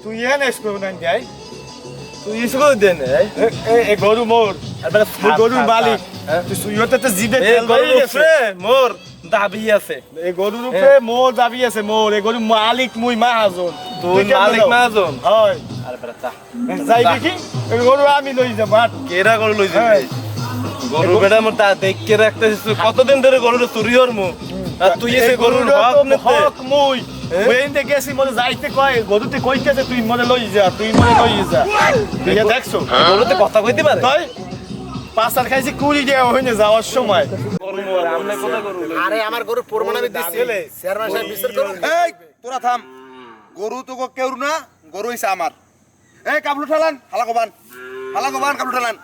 তুই এনে করবো না যাই তুই ইসকো দেন এ গরু মোর গরুর মালিক তুই সুইতে তো জিবে তেল ভরে গেছে মোর দাবি আছে এই গরুর উপরে মোর দাবি আছে মোর এই গরুর মালিক মুই মাহাজন তুই মালিক মাজন হয় আরে বেটা যাই দেখি এই গরু আমি লই যাব মাঠ কেরা করে লই যাবে গরু বেটা মোর তা দেখকে রাখতেছিস কতদিন ধরে গরুর চুরি হরমু আর তুই এসে গরুর হক নিতে হক মুই ওইতে গেছি মনে যাইতে কয় গরুতে কইতেছে তুই মনে লই যা তুই মনে লই যা তুই দেখছো গরুতে কথা কইতে পারে তাই পাঁচার খাইছি কুড়ি দেওয়া হইনে যাওয়ার সময় আরে আমার গরু প্রমাণ আমি দিচ্ছি চেয়ারম্যান সাহেব বিচার করুন। এই তোরা থাম গরু তো কেউ না গরু হইছে আমার এই কাবলু ঠালান হালা কবান কাবলু ঠালান